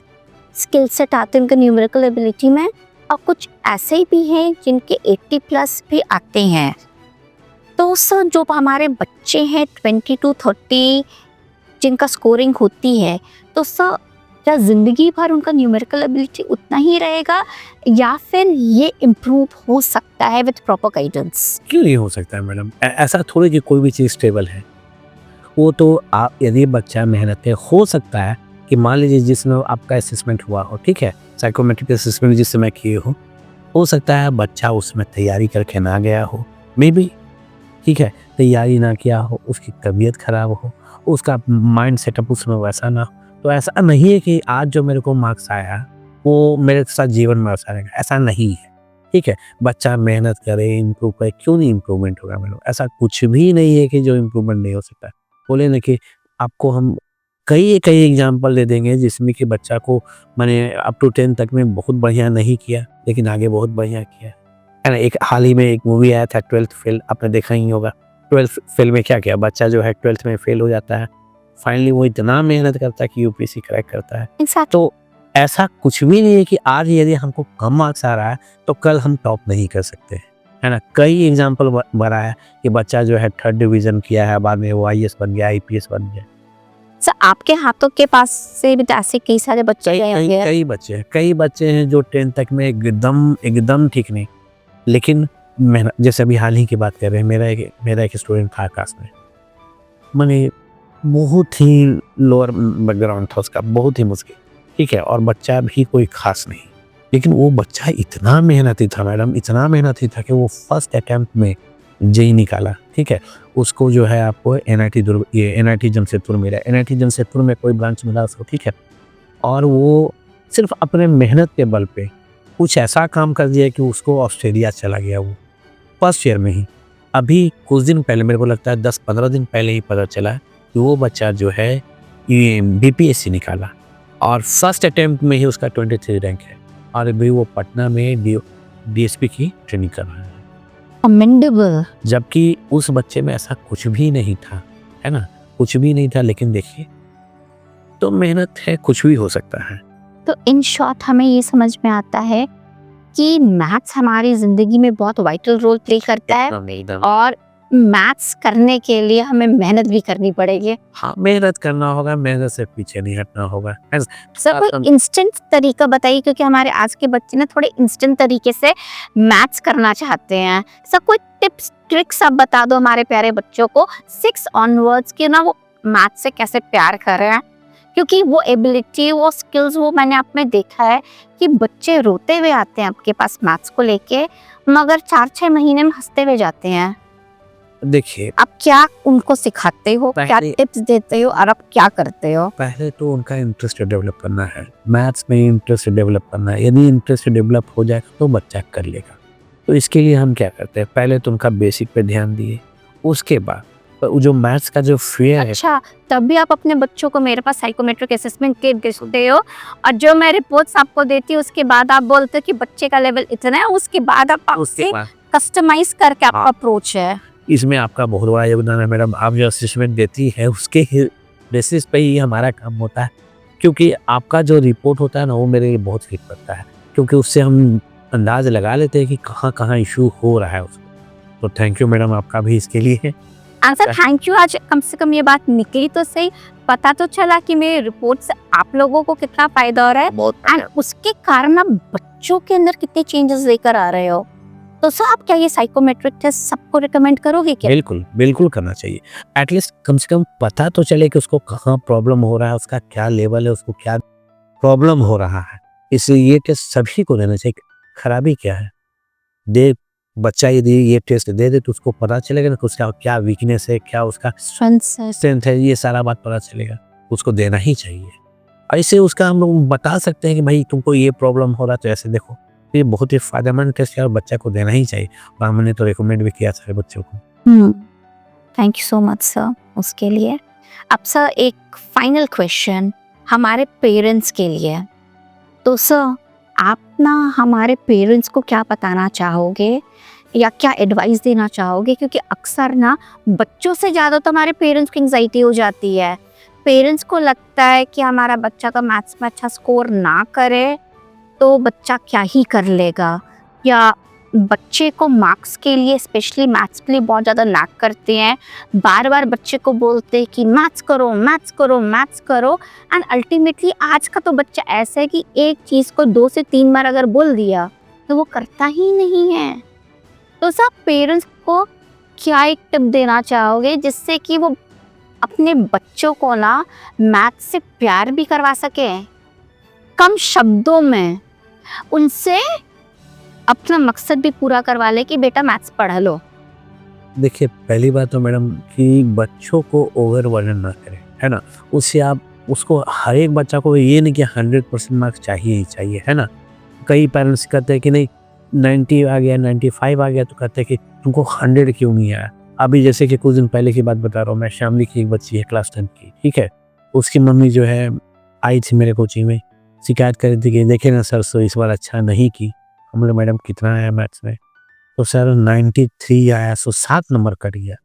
स्किल सेट आते हैं उनके न्यूमेरिकल एबिलिटी में, और कुछ ऐसे भी हैं जिनके 80+ भी आते हैं। तो सर, जो हमारे बच्चे हैं 20 to 30 जिनका स्कोरिंग होती है, तो सर क्या ज़िंदगी भर उनका न्यूमेरिकल एबिलिटी उतना ही रहेगा या फिर ये इम्प्रूव हो सकता है विथ प्रॉपर गाइडेंस? क्यों नहीं हो सकता है मैडम? ऐसा थोड़ी कि कोई भी चीज़ स्टेबल है। वो तो आप यदि बच्चा मेहनती हो सकता है कि मान लीजिए जिसमें आपका असेसमेंट हुआ हो, ठीक है? साइकोमेट्रिक असेसमेंट जिस समय किए हो सकता है बच्चा उसमें तैयारी करके ना गया हो, मेबी, ठीक है? तैयारी ना किया हो, उसकी तबीयत खराब हो, उसका माइंड सेटअप उसमें वैसा ना हो। तो ऐसा नहीं है कि आज जो मेरे को मार्क्स आया, वो मेरे साथ जीवन में वैसा रहेगा, ऐसा नहीं है, ठीक है? बच्चा मेहनत करे, इम्प्रूव करे, क्यों नहीं इम्प्रूवमेंट होगा मैडम? ऐसा कुछ भी नहीं है कि जो इम्प्रूवमेंट नहीं हो सकता। बोले ना कि आपको हम कई एग्जाम्पल दे देंगे जिसमें कि बच्चा को मैंने अप टू 10 तक में बहुत बढ़िया नहीं किया, लेकिन आगे बहुत बढ़िया किया, है ना? एक हाल ही में एक मूवी आया था 12th फेल, आपने देखा ही होगा। 12th फेल में क्या किया? बच्चा जो है 12th में फेल हो जाता है, फाइनली वो इतना मेहनत करता है कि यूपीएससी क्रैक करता है। Exactly. तो ऐसा कुछ भी नहीं है कि आज यदि हमको कम मार्क्स आ रहा है तो कल हम टॉप नहीं कर सकते, है ना? कई एग्जाम्पल बना है कि बच्चा जो है 3rd डिवीजन किया है, बाद में वो आईएएस बन गया, आईपीएस बन गया। सर आपके हाथों के पास से भी तो ऐसे कई सारे बच्चे गए होंगे। कई बच्चे हैं जो 10th तक में एकदम ठीक नहीं, लेकिन मेहनत, जैसे अभी हाल ही की बात कर रहे हैं, मेरा एक स्टूडेंट था आकाश में, मैंने बहुत ही लोअर बैकग्राउंड था उसका, बहुत ही मुश्किल, ठीक है? और बच्चा भी कोई खास नहीं, लेकिन वो बच्चा इतना मेहनती था मैडम, इतना मेहनती था कि वो फर्स्ट अटेम्प्ट में जेईई निकाला, ठीक है? उसको जो है आपको एनआईटी जमशेदपुर मिला, एनआईटी जमशेदपुर में कोई ब्रांच मिला उसको, ठीक है? और वो सिर्फ अपने मेहनत के बल पे कुछ ऐसा काम कर दिया कि उसको ऑस्ट्रेलिया चला गया वो, फर्स्ट ईयर में ही। अभी कुछ दिन पहले, मेरे को लगता है 10-15 दिन पहले ही पता चला कि वो बच्चा जो है ये बीपीएससी निकाला और फर्स्ट अटेम्प्ट में ही उसका 23 रैंक है, और अभी वो पटना में डीएसपी की ट्रेनिंग कर रहा है। Commendable. जबकि उस बच्चे में ऐसा कुछ भी नहीं था, है ना? कुछ भी नहीं था, लेकिन देखिए, तो मेहनत है, कुछ भी हो सकता है। तो इन शॉर्ट हमें ये समझ में आता है कि मैथ्स हमारी जिंदगी में बहुत वाइटल रोल प्ले करता है और मैथ्स करने के लिए हमें मेहनत भी करनी पड़ेगी। हाँ, मेहनत करना होगा, मेहनत से पीछे नहीं हटना होगा। सर कोई इंस्टेंट तरीका बताइए, क्योंकि हमारे आज के बच्चे ना थोड़े इंस्टेंट तरीके से मैथ्स करना चाहते हैं। सर कोई टिप्स ट्रिक्स आप बता दो हमारे प्यारे बच्चों को 6 ऑनवर्ड्स के ना वो मैथ्स से कैसे प्यार कर रहे हैं, क्योंकि वो एबिलिटी, वो स्किल्स, वो मैंने आप में देखा है कि बच्चे रोते हुए आते हैं आपके पास मैथ्स को लेके, मगर 4-6 महीने में हंसते हुए जाते हैं। देखिए, आप क्या उनको सिखाते हो, क्या टिप्स देते हो और आप क्या करते हो? पहले तो उनका इंटरेस्ट डेवलप करना है, मैथ्स में इंटरेस्ट डेवलप करना है। यदि इंटरेस्ट डेवलप हो जाएगा तो बच्चा कर लेगा। तो इसके लिए हम क्या करते हैं, पहले तो उनका बेसिक पे ध्यान दिए, उसके बाद जो मैथ्स का जो फियर है। अच्छा, तब भी आप अपने बच्चों को मेरे पास साइकोमेट्रिक असेसमेंट किट भेजते हो और जो मैं रिपोर्ट्स आपको देती हूँ उसके बाद आप बोलते हो कि बच्चे का लेवल इतना है, उसके बाद आप उससे कस्टमाइज करके आपका अप्रोच है। इसमें आपका बहुत बड़ा योगदान है मैडम। आप जो असेसमेंट देती है उसके बेसिस पे ही हमारा काम होता है, क्योंकि आपका जो रिपोर्ट होता है ना, वो मेरे लिए बहुत फिट पड़ता है, क्योंकि उससे हम अंदाज लगा लेते हैं कि कहाँ इशू हो रहा है उसको। तो थैंक यू मैडम आपका भी इसके लिए। सर थैंक यू, आज कम से कम ये बात निकली तो सही, पता तो चला कि मेरे रिपोर्ट से आप लोगों को कितना फायदा हो रहा है एंड उसके कारण आप बच्चों के अंदर कितने चेंजेस लेकर आ रहे हो। तो सर आप क्या ये साइकोमेट्रिक टेस्ट सबको रिकमेंड करोगे क्या? बिल्कुल करना चाहिए। एटलीस्ट कम से कम पता तो चले कि उसको कहाँ प्रॉब्लम हो रहा है, उसका क्या लेवल है, उसको क्या प्रॉब्लम हो रहा है। इसलिए ये टेस्ट सभी को देना चाहिए। खराबी क्या है, बच्चा यदि ये टेस्ट दे दे तो उसको पता चलेगा ना कि उसका क्या वीकनेस है, क्या उसका स्ट्रेंथ है, ये सारा बात पता चलेगा। उसको देना ही चाहिए। ऐसे उसका हम लोग बता सकते हैं कि भाई तुमको ये प्रॉब्लम हो रहा है तो ऐसे देखो। ये बहुत ही फायदेमंद टेस्ट है और बच्चा को देना ही चाहिए, और मैंने तो रिकमेंड भी किया सारे बच्चों को। Thank you so much sir उसके लिए। अब सर एक फाइनल क्वेश्चन हमारे पेरेंट्स के लिए, तो सर आप ना हमारे पेरेंट्स को क्या बताना चाहोगे या क्या एडवाइस देना चाहोगे, क्योंकि अक्सर ना बच्चों से ज़्यादा तो हमारे पेरेंट्स को एंग्जाइटी हो जाती है। पेरेंट्स को लगता है कि हमारा बच्चा तो मैथ्स में अच्छा स्कोर ना करे तो बच्चा क्या ही कर लेगा, या बच्चे को मार्क्स के लिए स्पेशली मैथ्स के लिए बहुत ज़्यादा नैग करते हैं, बार बार बच्चे को बोलते हैं कि मैथ्स करो मैथ्स करो मैथ्स करो, एंड अल्टीमेटली आज का तो बच्चा ऐसा है कि एक चीज़ को 2 से 3 बार अगर बोल दिया तो वो करता ही नहीं है। तो सब पेरेंट्स को क्या एक टिप देना चाहोगे जिससे कि वो अपने बच्चों को ना मैथ्स से प्यार भी करवा सके, कम शब्दों में उनसे अपना मकसद भी पूरा करवा ले कि बेटा मैथ्स पढ़ लो? देखिए, पहली बात तो मैडम कि बच्चों को ओवरबर्डन ना करें, है ना? उससे आप उसको हर एक बच्चा को ये नहीं कि 100% मार्क्स चाहिए ही चाहिए, है ना? कई पेरेंट्स कहते हैं कि नहीं 90 आ गया, 95 आ गया तो कहते हैं कि तुमको 100 क्यों नहीं आया? अभी जैसे कि कुछ दिन पहले की बात बता रहा हूँ मैं, श्यामली की एक बच्ची है क्लास 10 की, ठीक है? उसकी मम्मी जो है आई थी मेरे कोचिंग में, शिकायत कर रही थी कि देखिए ना सर, तो इस बार अच्छा नहीं की। हम बोले मैडम कितना आया मैथ्स में? तो सर 93 आया, सो 7 नंबर कट गया।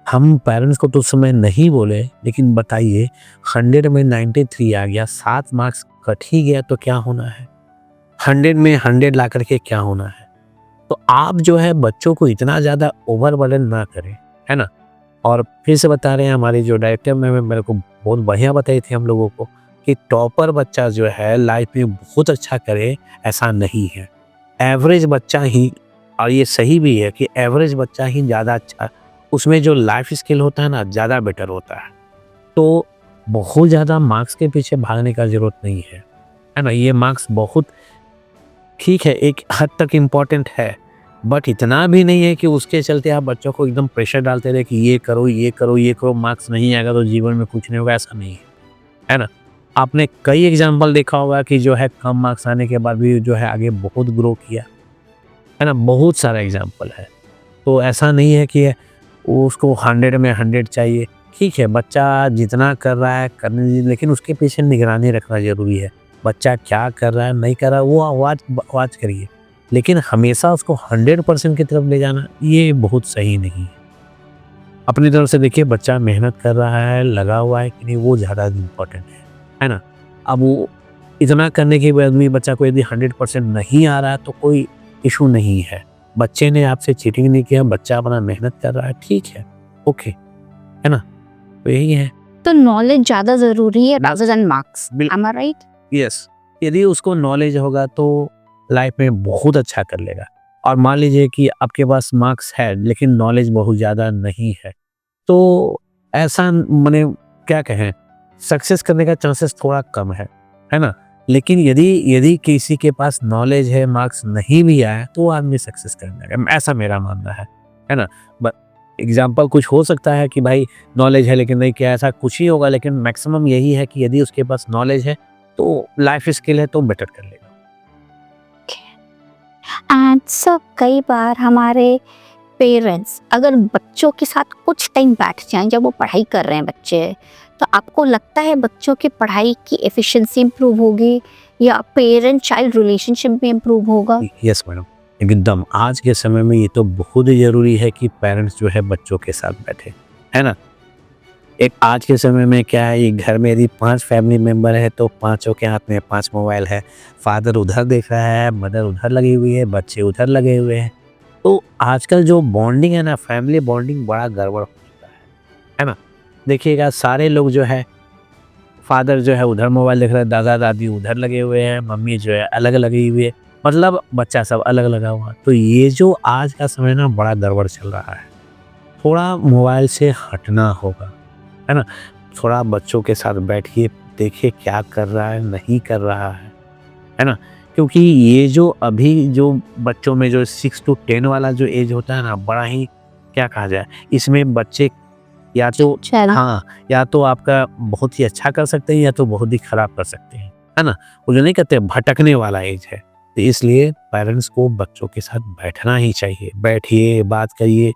हम पेरेंट्स को तो उस समय नहीं बोले, लेकिन बताइए 100 में 93 आ गया, 7 मार्क्स कट ही गया तो क्या होना है? 100 में 100 ला करके क्या होना है? तो आप जो है बच्चों को इतना ज़्यादा ओवरबर्डन ना करें, है ना? और फिर से बता रहे हैं, हमारी जो डायरेक्टर मैम मेरे को बहुत बढ़िया बताई थी हम लोगों को कि टॉपर बच्चा जो है लाइफ में बहुत अच्छा करे, ऐसा नहीं है। एवरेज बच्चा ही, और ये सही भी है कि एवरेज बच्चा ही ज़्यादा अच्छा, उसमें जो लाइफ स्किल होता है ना ज़्यादा बेटर होता है। तो बहुत ज़्यादा मार्क्स के पीछे भागने का ज़रूरत नहीं है ना? ये मार्क्स बहुत ठीक है, एक हद तक इम्पॉर्टेंट है, बट इतना भी नहीं है कि उसके चलते आप बच्चों को एकदम प्रेशर डालते रहे कि ये करो ये करो ये करो, मार्क्स नहीं आएगा तो जीवन में कुछ नहीं होगा, ऐसा नहीं है ना? आपने कई एग्जाम्पल देखा होगा कि जो है कम मार्क्स आने के बाद भी जो है आगे बहुत ग्रो किया, है ना? बहुत सारा एग्जाम्पल है। तो ऐसा नहीं है कि उसको 100 में 100 चाहिए। ठीक है, बच्चा जितना कर रहा है करने दीजिए, लेकिन उसके पीछे निगरानी रखना ज़रूरी है। बच्चा क्या कर रहा है नहीं कर रहा है वो आवाज़ करिए, लेकिन हमेशा उसको 100% की तरफ ले जाना ये बहुत सही नहीं है। अपनी तरफ से देखिए बच्चा मेहनत कर रहा है, लगा हुआ है कि नहीं, वो ज़्यादा इम्पोर्टेंट है ना? अब वो इतना करने के बाद भी बच्चा को यदि 100% नहीं आ रहा है तो कोई इशू नहीं है। बच्चे ने आपसे चीटिंग नहीं किया, बच्चा अपना मेहनत कर रहा है, ठीक है, ओके, है ना? तो यही है। तो नॉलेज ज़्यादा ज़रूरी है rather than marks, am I right? Yes, यदि उसको नॉलेज होगा तो लाइफ में बहुत अच्छा कर लेगा। और मान लीजिए कि आपके पास मार्क्स है लेकिन नॉलेज बहुत ज़्यादा नहीं है, तो ऐसा माने क्या कहें, सक्सेस करने का चांसेस थोड़ा कम है ना? लेकिन यदि यदि किसी के पास नॉलेज है, मार्क्स नहीं भी आया तो वो आदमी सक्सेस कर लेगा, ऐसा मेरा मानना है ना? बट एग्जाम्पल कुछ हो सकता है कि भाई नॉलेज है लेकिन नहीं किया, ऐसा कुछ ही होगा, लेकिन मैक्सिमम यही है कि यदि उसके पास नॉलेज है तो लाइफ स्किल है तो बेटर कर लेगा। एंड सर कई बार हमारे पेरेंट्स अगर बच्चों के साथ कुछ टाइम बैठ जाएं जब वो पढ़ाई कर रहे हैं बच्चे, तो आपको लगता है बच्चों की पढ़ाई की एफिशिएंसी इंप्रूव होगी या पेरेंट चाइल्ड रिलेशनशिप भी इंप्रूव होगा? यस मैडम, एकदम आज के समय में ये तो बहुत ही ज़रूरी है कि पेरेंट्स जो है बच्चों के साथ बैठे, है ना? एक आज के समय में क्या है, ये घर में यदि 5 फैमिली मेंबर है तो पाँचों के हाथ में 5 मोबाइल है। फादर उधर देख रहा है, मदर उधर लगी हुई है, बच्चे उधर लगे हुए हैं। तो आजकल जो बॉन्डिंग है ना, फैमिली बॉन्डिंग बड़ा गड़बड़ हो चुका है ना? देखिएगा सारे लोग जो है, फादर जो है उधर मोबाइल देख रहा है, दादा दादी उधर लगे हुए हैं, मम्मी जो है अलग लगी हुई है, मतलब बच्चा सब अलग लगा हुआ है। तो ये जो आज का समय ना बड़ा गड़बड़ चल रहा है, थोड़ा मोबाइल से हटना होगा, है ना? थोड़ा बच्चों के साथ बैठिए, देखिए क्या कर रहा है नहीं कर रहा है ना? क्योंकि ये जो अभी जो बच्चों में जो 6 to 10 वाला जो एज होता है ना, बड़ा ही क्या कहा जाए, इसमें बच्चे या तो हाँ, या तो आपका बहुत ही अच्छा कर सकते हैं या तो बहुत ही खराब कर सकते हैं, है ना? वो जो नहीं कहते भटकने वाला एज है। तो इसलिए पेरेंट्स को बच्चों के साथ बैठना ही चाहिए, बैठिए, बात करिए,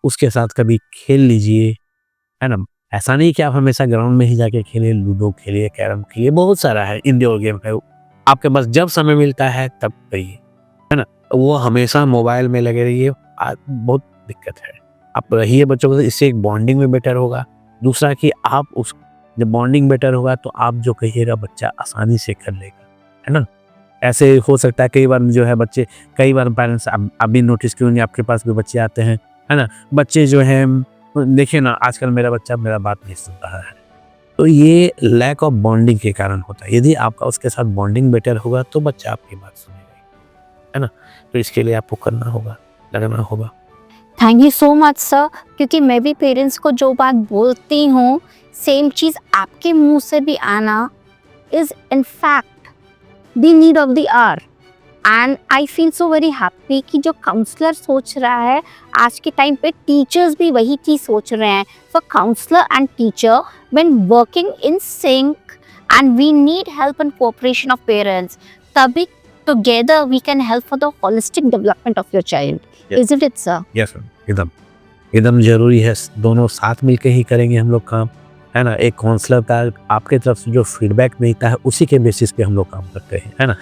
उसके साथ कभी खेल लीजिए, है ना? ऐसा नहीं कि आप हमेशा ग्राउंड में ही जाके खेलिए, लूडो खेलिए, कैरम खेलिए, बहुत सारा है इंडोर गेम है, आपके पास जब समय मिलता है तब करिए, है ना? वो हमेशा मोबाइल में लगे रहिए, बहुत दिक्कत है। आप रहिए बच्चों के साथ, इससे एक बॉन्डिंग में बेटर होगा। दूसरा कि आप उस जब बॉन्डिंग बेटर होगा तो आप जो कहिएगा बच्चा आसानी से कर लेगा, है ना? ऐसे हो सकता है कई बार जो है बच्चे, कई बार पेरेंट्स आप भी नोटिस किए होंगे, आपके पास भी बच्चे आते हैं, है ना? बच्चे जो हैं, देखिए ना, आजकल मेरा बच्चा मेरा बात नहीं सुन रहा है, तो ये लैक ऑफ बॉन्डिंग के कारण होता है। यदि आपका उसके साथ बॉन्डिंग बेटर होगा तो बच्चा आपकी बात सुनेगा, है ना? तो इसके लिए आपको करना होगा, लगना होगा। Thank you so much sir, क्योंकि मैं भी पेरेंट्स को जो बात बोलती हूँ सेम चीज़ आपके मुंह से भी आना is in fact the need of the hour. And I feel so very happy कि जो काउंसलर सोच रहा है आज के टाइम पे टीचर्स भी वही चीज़ सोच रहे हैं। For counsellor and teacher when working in sync and we need help and cooperation of parents, तभी together we can help for the holistic development of your child. Is it sir? Yes sir, एकदम ज़रूरी है। दोनों साथ मिलके ही करेंगे हम लोग काम, है ना? एक काउंसलर का आपके तरफ से जो फीडबैक मिलता है उसी के बेसिस पे हम लोग काम करते हैं, है ना?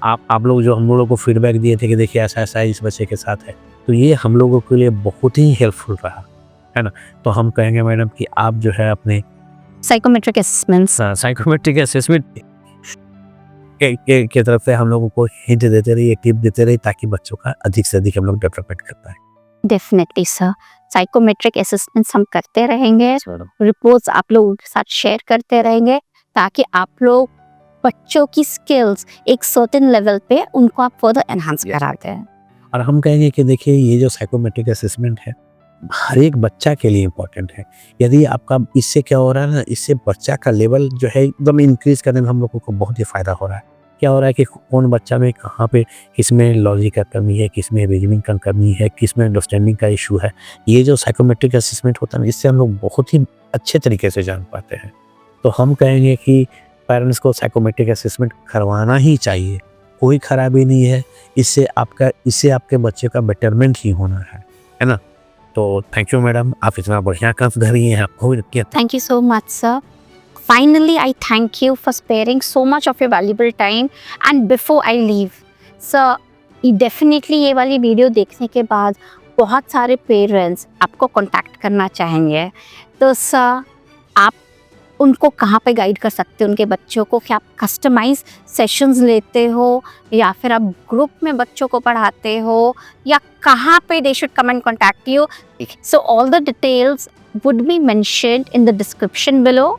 आप लोग जो हम लोगों को फीडबैक दिए थे कि देखिए ऐसा-ऐसा इस बच्चे के साथ है, तो ये हम लोगों के लिए बहुत ही हेल्पफुल रहा, है ना? तो हम कहेंगे मैडम कि आप जो है अपने साइकोमेट्रिक असेसमेंट्स साइकोमेट्रिक असेसमेंट के तरफ से हम लोगों को हिंट देते रहिए, टिप देते रहिए, ताकि बच्चों का अधिक से अधिक हम लोग डेवलपमेंट कर पाएँ। डेफिनेटली सर, साइकोमेट्रिक असेसमेंट्स हम करते रहेंगे, रिपोर्ट्स आप लोगों के साथ शेयर करते रहेंगे, ताकि आप लोग बच्चों की स्किल्स एक सर्टेन लेवल पे उनको आप फर्दर एनहांस कराते हैं। और हम कहेंगे कि देखिए ये जो साइकोमेट्रिक असेसमेंट है हर एक बच्चा के लिए इम्पोर्टेंट है। यदि आपका इससे क्या हो रहा है ना, इससे बच्चा का लेवल जो है एकदम इंक्रीज करने में हम लोगों को बहुत ही फ़ायदा हो रहा है। क्या हो रहा है कि कौन बच्चा में कहाँ पे, किसमें लॉजिक का कमी है, किसमें रीजनिंग का कमी है, किसमें अंडरस्टैंडिंग का इशू है, ये जो साइकोमेट्रिक असेसमेंट होता है ना, इससे हम लोग बहुत ही अच्छे तरीके से जान पाते हैं। तो हम कहेंगे कि पेरेंट्स को साइकोमेट्रिक असेसमेंट करवाना ही चाहिए, कोई खराबी नहीं है, इससे आपके बच्चे का बेटरमेंट ही होना है ना? तो थैंक यू मैडम, आप इतना बढ़िया काम कर रही हैं, आपको Thank you so much, sir. Finally, I thank you for sparing so much of your valuable time. And before I leave, sir, definitely ये वाली वीडियो देखने के बाद बहुत सारे पेरेंट्स आपको कांटेक्ट करना चाहेंगे, तो सर आप उनको कहाँ पे गाइड कर सकते हो उनके बच्चों को? क्या आप कस्टमाइज सेशंस लेते हो या फिर आप ग्रुप में बच्चों को पढ़ाते हो, या कहाँ पे they should come and contact you? So all the details would be mentioned in the description below,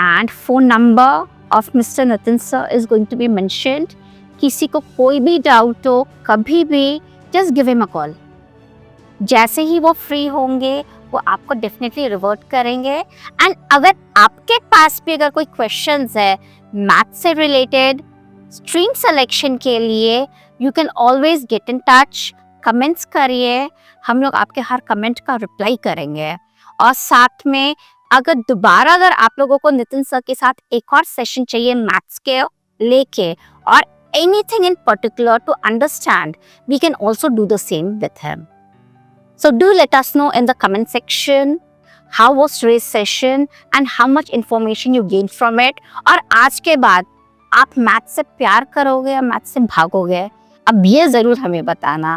and phone number of Mr. Nitin sir is going to be mentioned. किसी को कोई भी डाउट हो कभी भी just give him a call. जैसे ही वो फ्री होंगे वो आपको डेफिनेटली रिवर्ट करेंगे। एंड अगर आपके पास भी अगर कोई क्वेश्चंस है मैथ से रिलेटेड, स्ट्रीम सिलेक्शन के लिए, you can always get in touch, comments करिए, हम लोग आपके हर कमेंट का रिप्लाई करेंगे। और साथ में अगर आप लोगों को नितिन सर के साथ एक और सेशन चाहिए मैथ्स के लेके, और anything in particular to understand, we can also do the same with him. So do let us know in the comment section how was today's session and how much information you gained from it. और आज के बाद आप मैथ से प्यार करोगे या मैथ से भागोगे, अब ये ज़रूर हमें बताना.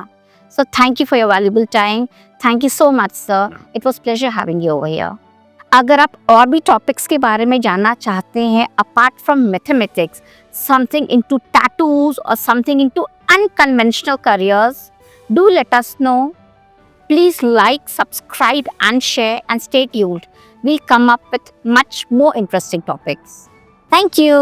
So thank you for your valuable time. Thank you so much sir. It was pleasure having you over here. अगर आप और भी टॉपिक्स के बारे में जानना चाहते हैं apart from mathematics, something into tattoos or something into unconventional careers, do let us know. Please like, subscribe and share, and stay tuned. We'll come up with much more interesting topics. Thank you.